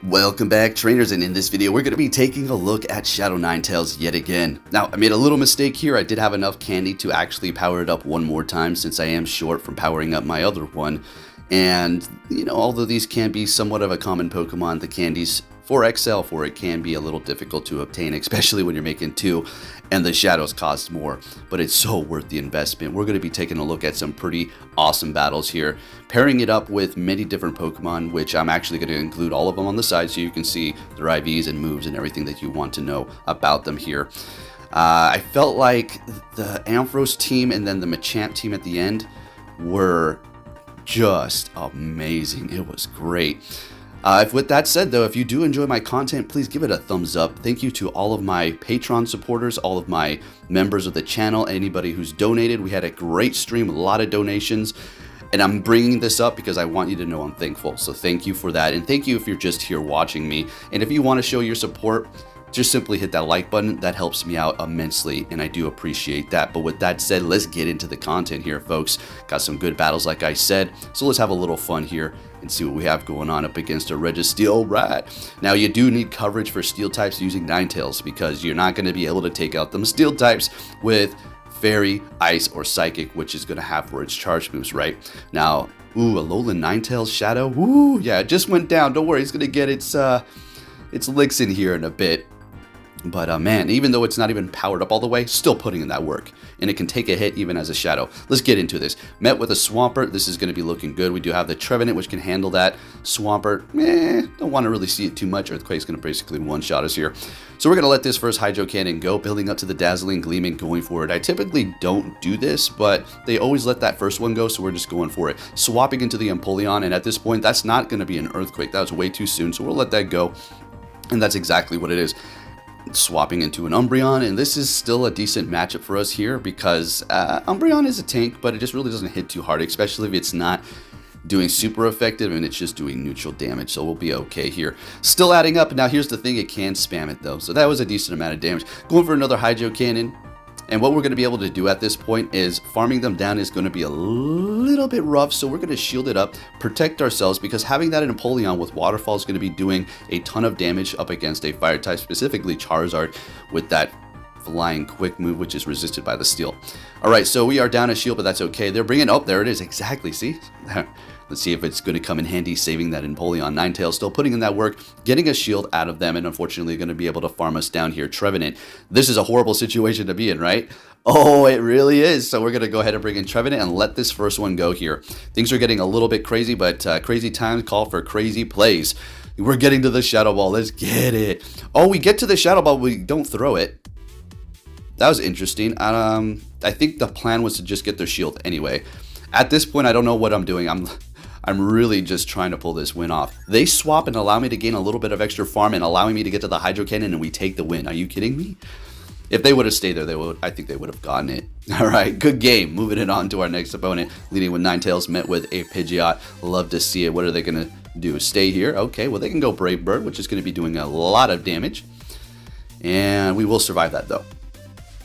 Welcome back, trainers, and in this video we're going to be taking a look at Shadow Ninetales yet again. Now, I made a little mistake here. I did have enough candy to actually power it up one more time since I am short from powering up my other one. And, you know, although these can be somewhat of a common Pokemon, the candies for XL for it can be a little difficult to obtain, especially when you're making two and the shadows cost more, but it's so worth the investment. We're going to be taking a look at some pretty awesome battles here, pairing it up with many different Pokemon, which I'm actually going to include all of them on the side so you can see their IVs and moves and everything that you want to know about them here. I felt like the Ampharos team and then the Machamp team at the end were just amazing. It was great. With that said, though, if you do enjoy my content, please give it a thumbs up. Thank you to all of my Patreon supporters, all of my members of the channel, anybody who's donated. We had a great stream, a lot of donations, and I'm bringing this up because I want you to know I'm thankful. So thank you for that, and thank you if you're just here watching me. And if you want to show your support, just simply hit that like button. That helps me out immensely, and I do appreciate that. But with that said, let's get into the content here, folks. Got some good battles, like I said, so let's have a little fun here and see what we have going on up against a Registeel Rat. Now, you do need coverage for Steel types using Ninetales because you're not going to be able to take out them Steel types with Fairy, Ice, or Psychic, which is going to have for its charge moves, right? Now, ooh, Alolan Ninetales Shadow. Ooh, yeah, it just went down. Don't worry, it's going to get its licks in here in a bit. But man, even though it's not even powered up all the way, still putting in that work. And it can take a hit even as a shadow. Let's get into this. Met with a Swampert. This is going to be looking good. We do have the Trevenant, which can handle that. Swampert, don't want to really see it too much. Earthquake's going to basically one-shot us here. So we're going to let this first Hydro Cannon go, building up to the Dazzling Gleaming going for it. I typically don't do this, but they always let that first one go, so we're just going for it. Swapping into the Empoleon, and at this point, that's not going to be an Earthquake. That was way too soon, so we'll let that go. And that's exactly what it is. Swapping into an Umbreon, and this is still a decent matchup for us here because Umbreon is a tank, but it just really doesn't hit too hard, especially if it's not doing super effective and it's just doing neutral damage, so we'll be okay here. Still adding up. Now here's the thing, it can spam it though, so that was a decent amount of damage. Going for another Hydro Cannon, and what we're going to be able to do at this point is farming them down is going to be a little bit rough, so we're going to shield it up, protect ourselves, because having that in Empoleon with Waterfall is going to be doing a ton of damage up against a fire type, specifically Charizard with that flying quick move, which is resisted by the steel. Alright, so we are down a shield, but that's okay. They're bringing, oh, there it is, exactly, see? Let's see if it's going to come in handy, saving that Empoleon. Ninetales still putting in that work, getting a shield out of them, and unfortunately going to be able to farm us down here. Trevenant. This is a horrible situation to be in, right? Oh, it really is. So we're going to go ahead and bring in Trevenant and let this first one go here. Things are getting a little bit crazy, but crazy times call for crazy plays. We're getting to the Shadow Ball. Let's get it. Oh, we get to the Shadow Ball, but we don't throw it. That was interesting. I think the plan was to just get their shield anyway. At this point, I don't know what I'm doing. I'm really just trying to pull this win off. They swap and allow me to gain a little bit of extra farm and allowing me to get to the Hydro Cannon, and we take the win. Are you kidding me? If they would have stayed there, I think they would have gotten it. All right, good game. Moving it on to our next opponent. Leading with Ninetales, met with a Pidgeot. Love to see it. What are they going to do? Stay here? Okay, well, they can go Brave Bird, which is going to be doing a lot of damage. And we will survive that, though.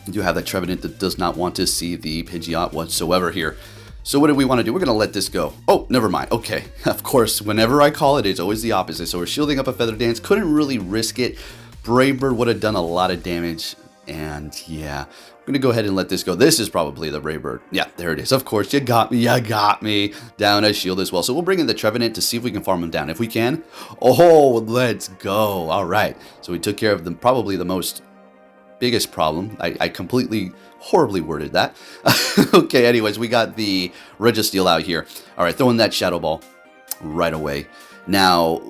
We do have that Trevenant that does not want to see the Pidgeot whatsoever here. So what do we want to do? We're going to let this go. Oh, never mind. Okay. Of course, whenever I call it, it's always the opposite. So we're shielding up a Feather Dance. Couldn't really risk it. Brave Bird would have done a lot of damage. And yeah, I'm going to go ahead and let this go. This is probably the Brave Bird. Yeah, there it is. Of course, you got me. You got me. Down a shield as well. So we'll bring in the Trevenant to see if we can farm him down. If we can. Oh, let's go. All right. So we took care of them, probably the biggest problem. I completely horribly worded that. Okay, anyways, we got the Registeel out here. All right, throwing that Shadow Ball right away. Now,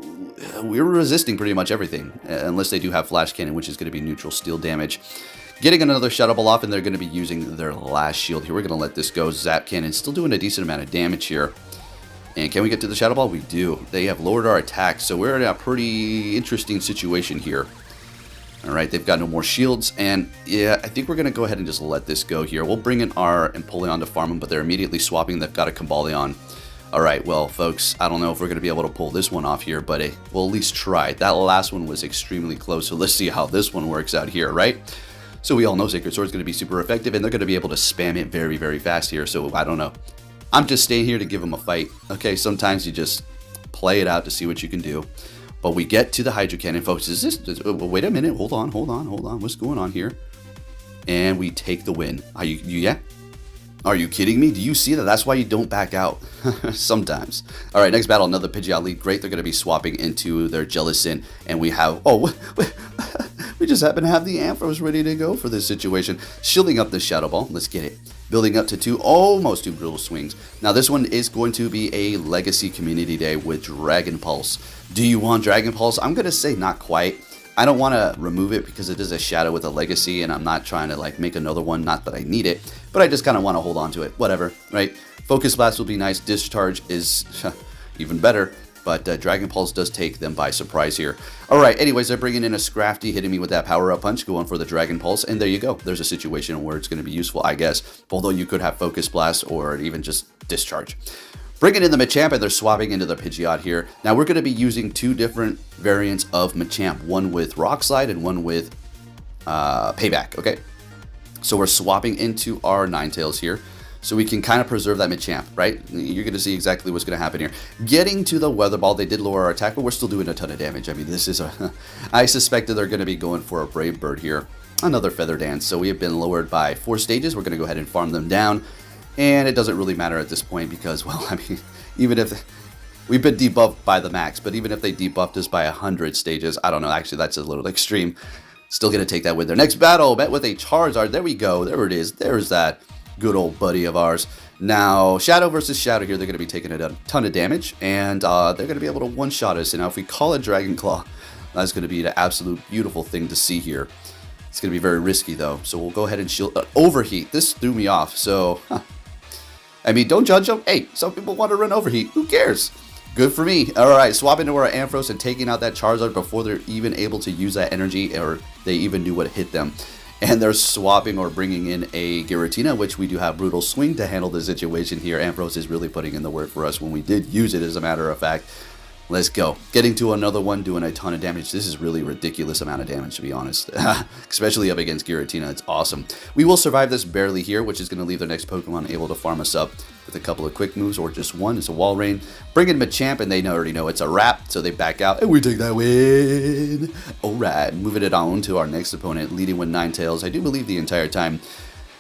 we're resisting pretty much everything, unless they do have Flash Cannon, which is going to be neutral steel damage. Getting another Shadow Ball off, and they're going to be using their last shield here. We're going to let this go. Zap Cannon still doing a decent amount of damage here. And can we get to the Shadow Ball? We do. They have lowered our attack, so we're in a pretty interesting situation here. Alright, they've got no more shields, and yeah, I think we're going to go ahead and just let this go here. We'll bring in our Empoleon to farm them, but they're immediately swapping. They've got a Cambaleon. Alright, well, folks, I don't know if we're going to be able to pull this one off here, but we'll at least try. That last one was extremely close, so let's see how this one works out here, right? So we all know Sacred Sword is going to be super effective, and they're going to be able to spam it very, very fast here, so I don't know. I'm just staying here to give them a fight. Okay, sometimes you just play it out to see what you can do. But we get to the Hydro Cannon, folks. Wait a minute. Hold on. What's going on here? And we take the win. Yeah? Are you kidding me? Do you see that? That's why you don't back out sometimes. All right, next battle, another Pidgeot lead. Great, they're going to be swapping into their Jellicent. And we have, we just happen to have the Ampharos ready to go for this situation. Shielding up the Shadow Ball. Let's get it. Building up to almost two Brutal Swings. Now, this one is going to be a Legacy Community Day with Dragon Pulse. Do you want Dragon Pulse? I'm going to say not quite. I don't want to remove it because it is a shadow with a legacy, and I'm not trying to like make another one. Not that I need it, but I just kind of want to hold on to it. Whatever, right? Focus Blast will be nice. Discharge is even better, but Dragon Pulse does take them by surprise here. All right, anyways, they're bringing in a Scrafty, hitting me with that Power-Up Punch, going for the Dragon Pulse, and there you go. There's a situation where it's going to be useful, I guess, although you could have Focus Blast or even just Discharge. Bringing in the Machamp, and they're swapping into the Pidgeot here. Now, we're going to be using two different variants of Machamp, one with Rock Slide and one with Payback, okay? So we're swapping into our Ninetales here, so we can kind of preserve that Machamp, right? You're going to see exactly what's going to happen here. Getting to the Weather Ball, they did lower our attack, but we're still doing a ton of damage. I mean, this is a... I suspected they're going to be going for a Brave Bird here. Another Feather Dance. So we have been lowered by 4 stages. We're going to go ahead and farm them down. And it doesn't really matter at this point because, well, I mean, even if we've been debuffed by the max, but even if they debuffed us by 100 stages, I don't know, actually that's a little extreme. Still going to take that with their next battle, met with a Charizard. There we go. There it is. There's that good old buddy of ours. Now, Shadow versus Shadow here, they're going to be taking a ton of damage, and they're going to be able to one-shot us. And now if we call it Dragon Claw, that's going to be an absolute beautiful thing to see here. It's going to be very risky, though, so we'll go ahead and shield. Overheat. This threw me off, so... I mean, don't judge them. Hey, some people want to run Overheat. Who cares? Good for me. All right, swapping to our Ampharos and taking out that Charizard before they're even able to use that energy or they even knew what hit them. And they're swapping or bringing in a Giratina, which we do have Brutal Swing to handle the situation here. Ampharos is really putting in the work for us when we did use it, as a matter of fact. Let's go. Getting to another one, doing a ton of damage. This is really a ridiculous amount of damage, to be honest. Especially up against Giratina. It's awesome. We will survive this barely here, which is going to leave their next Pokemon able to farm us up with a couple of quick moves, or just one. It's a Wall Rain. Bring in Machamp, and they already know it's a wrap, so they back out, and we take that win. All right, moving it on to our next opponent, leading with Ninetales. I do believe the entire time.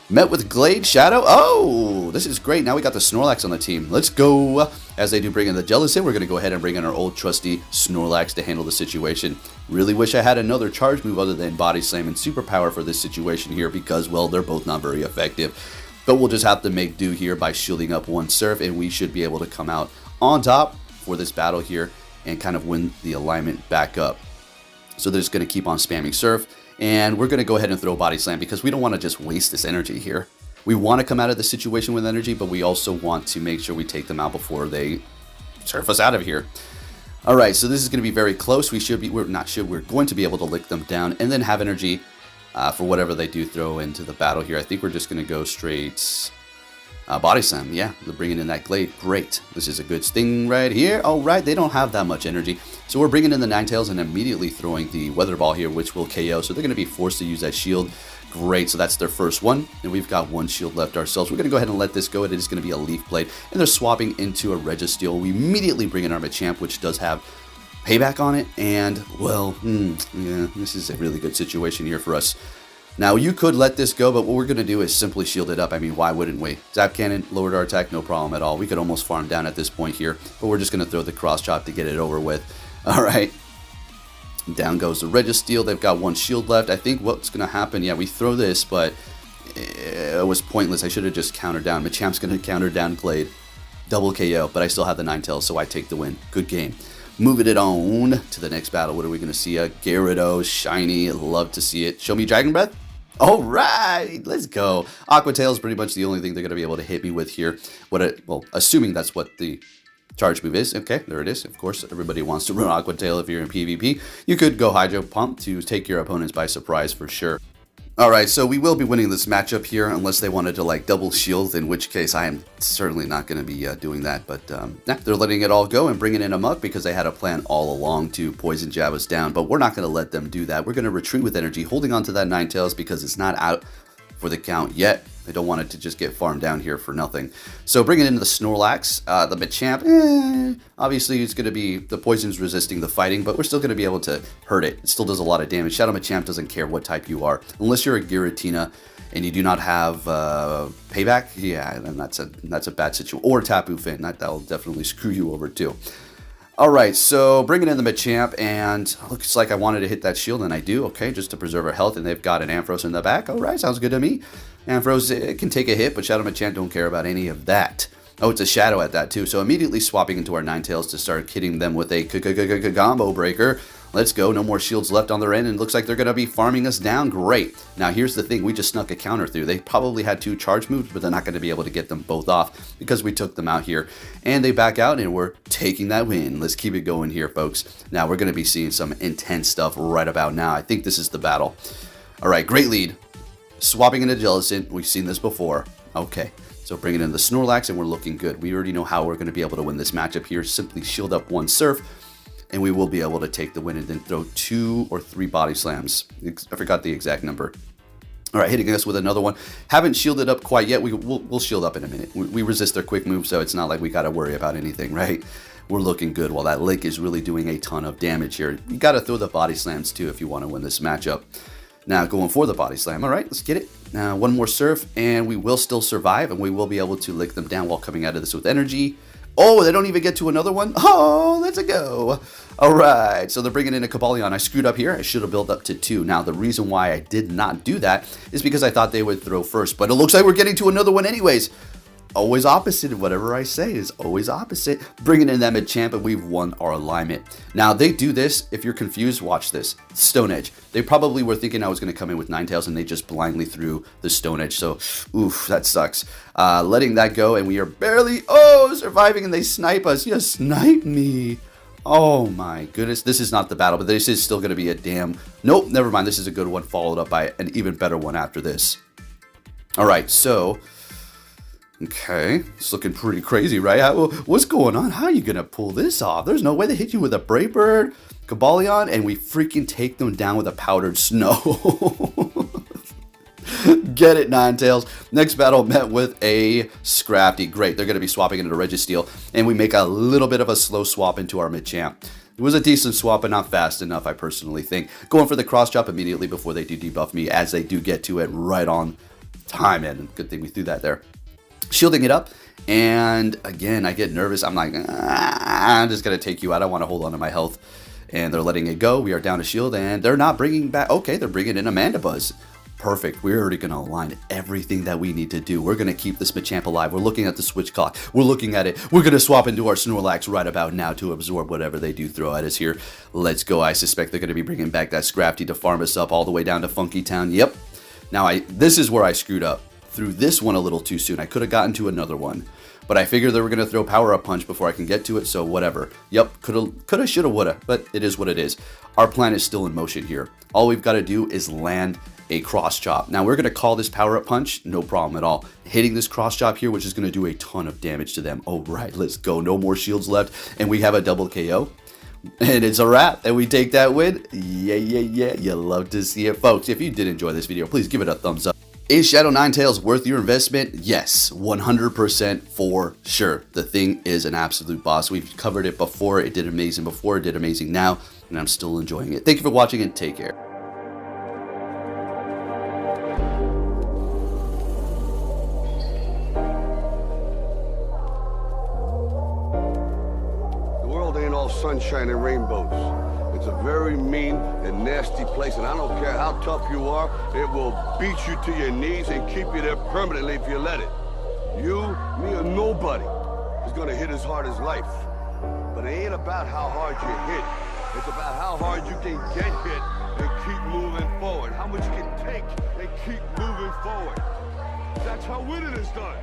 Met with Glade Shadow. Oh, this is great. Now we got the Snorlax on the team. Let's go. As they do bring in the Jellicent, we're going to go ahead and bring in our old trusty Snorlax to handle the situation. Really wish I had another charge move other than Body Slam and Superpower for this situation here because, well, they're both not very effective. But we'll just have to make do here by shielding up one Surf, and we should be able to come out on top for this battle here and kind of win the alignment back up. So they're just going to keep on spamming Surf. And we're going to go ahead and throw Body Slam because we don't want to just waste this energy here. We want to come out of the situation with energy, but we also want to make sure we take them out before they surf us out of here. All right, so this is going to be very close. We're going to be able to lick them down and then have energy for whatever they do throw into the battle here. I think we're just going to go straight Body Slam. Yeah, they're bringing in that Glade. Great. This is a good sting right here. All right, they don't have that much energy. So we're bringing in the Ninetales and immediately throwing the Weather Ball here, which will KO. So they're going to be forced to use that shield. Great, so that's their first one. And we've got one shield left ourselves. We're going to go ahead and let this go. It is going to be a Leaf Blade. And they're swapping into a Registeel. We immediately bring in our Machamp, which does have Payback on it. And, well, yeah, this is a really good situation here for us. Now, you could let this go, but what we're going to do is simply shield it up. I mean, why wouldn't we? Zap Cannon lowered our attack, no problem at all. We could almost farm down at this point here, but we're just going to throw the Cross Chop to get it over with. All right. Down goes the Registeel. They've got one shield left. I think what's going to happen, yeah, we throw this, but it was pointless. I should have just countered down. Machamp's going to counter down Glade. Double KO, but I still have the Ninetales, so I take the win. Good game. Moving it on to the next battle. What are we going to see? A Gyarados, shiny. Love to see it. Show me Dragon Breath. All right, let's go. Aqua Tail is pretty much the only thing they're going to be able to hit me with here. Well, assuming that's what the charge move is. Okay, there it is. Of course, everybody wants to run Aqua Tail if you're in PvP. You could go Hydro Pump to take your opponents by surprise for sure. All right, so we will be winning this matchup here unless they wanted to like double shield, in which case I am certainly not going to be doing that. But yeah, they're letting it all go and bringing in a Muk because they had a plan all along to poison jab us down. But we're not going to let them do that. We're going to retreat with energy, holding on to that Ninetales because it's not out for the count yet. I don't want it to just get farmed down here for nothing. So bringing in the Snorlax, the Machamp, obviously it's going to be, the poison's resisting the fighting, but we're still going to be able to hurt it. It still does a lot of damage. Shadow Machamp doesn't care what type you are. Unless you're a Giratina and you do not have payback, yeah, then that's a bad situation. Or Tapu Fini, that'll definitely screw you over too. Alright, so bringing in the Machamp, and looks like I wanted to hit that shield, and I do, okay, just to preserve our health, and they've got an Ampharos in the back. Alright, sounds good to me. Ampharos, it can take a hit, but Shadow Machamp don't care about any of that. Oh, it's a Shadow at that too, so immediately swapping into our Ninetales to start hitting them with a combo breaker. Let's go, no more shields left on their end, and looks like they're going to be farming us down. Great. Now here's the thing, we just snuck a counter through. They probably had 2 charge moves, but they're not going to be able to get them both off because we took them out here. And they back out, and we're taking that win. Let's keep it going here, folks. Now we're going to be seeing some intense stuff right about now. I think this is the battle. Alright, great lead. Swapping into Jellicent, we've seen this before. Okay. So bringing in the Snorlax, and we're looking good. We already know how we're going to be able to win this matchup here. Simply shield up 1 Surf, and we will be able to take the win and then throw 2 or 3 body slams. I forgot the exact number. All right, hitting us with another one. Haven't shielded up quite yet. We'll shield up in a minute. We resist their quick move, so it's not like we got to worry about anything, right? We're looking good while that Lick is really doing a ton of damage here. You got to throw the body slams too if you want to win this matchup. Now going for the body slam. All right, let's get it. Now 1 more Surf, and we will still survive, and we will be able to lick them down while coming out of this with energy. Oh, they don't even get to another one? Oh, let's go. All right, so they're bringing in a Cobalion. I screwed up here. I should have built up to 2. Now, the reason why I did not do that is because I thought they would throw first, but it looks like we're getting to another one anyways. Always opposite. Whatever I say is always opposite. Bringing in that Machamp, and we've won our alignment. Now, they do this. If you're confused, watch this. Stone Edge. They probably were thinking I was going to come in with Ninetales, and they just blindly threw the Stone Edge. So, oof, that sucks. Letting that go, and we are barely, surviving, and they snipe us. You snipe me. Oh my goodness. This is not the battle, but this is still going to be a damn... Nope, never mind. This is a good one, followed up by an even better one after this. All right, so... Okay, it's looking pretty crazy, right? What's going on? How are you going to pull this off? There's no way they hit you with a Brave Bird, Cobalion, and we freaking take them down with a Powdered Snow. Get it, Ninetales. Next battle met with a Scrafty. Great, they're going to be swapping into Registeel, and we make a little bit of a slow swap into our Machamp. It was a decent swap, but not fast enough, I personally think. Going for the cross chop immediately before they do debuff me, as they do get to it right on time, and good thing we threw that there. Shielding it up, and again, I get nervous. I'm like, I'm just going to take you out. I want to hold on to my health, and they're letting it go. We are down to shield, and they're not bringing back. Okay, they're bringing in Amandabuzz. Perfect. We're already going to align everything that we need to do. We're going to keep this Machamp alive. We're looking at the switch clock. We're looking at it. We're going to swap into our Snorlax right about now to absorb whatever they do throw at us here. Let's go. I suspect they're going to be bringing back that Scrafty to farm us up all the way down to Funky Town. Yep. Now, this is where I screwed up. Threw this one a little too soon. I could have gotten to another one, but I figured they were going to throw Power Up Punch before I can get to it, so whatever. Yep, coulda, shoulda, woulda, but it is what it is. Our plan is still in motion here. All we've got to do is land a cross chop. Now we're going to call this Power Up Punch, no problem at all. Hitting this cross chop here, which is going to do a ton of damage to them. All right, let's go. No more shields left, and we have a double KO. And it's a wrap, and we take that win. Yeah. You love to see it, folks. If you did enjoy this video, please give it a thumbs up. Is Shadow Ninetales worth your investment? Yes, 100% for sure. The thing is an absolute boss. We've covered it before. It did amazing before. It did amazing now, and I'm still enjoying it. Thank you for watching, and take care. The world ain't all sunshine and rainbows. It's a very mean and nasty place, and I don't care how tough you are, it will beat you to your knees and keep you there permanently if you let it. You, me, or nobody is gonna hit as hard as life. But it ain't about how hard you hit. It's about how hard you can get hit and keep moving forward. How much you can take and keep moving forward. That's how winning is done.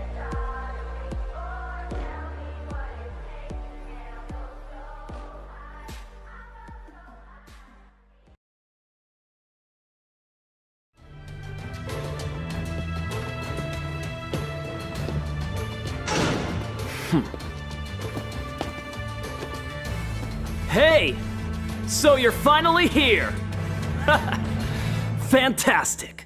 Hey! So you're finally here! Fantastic!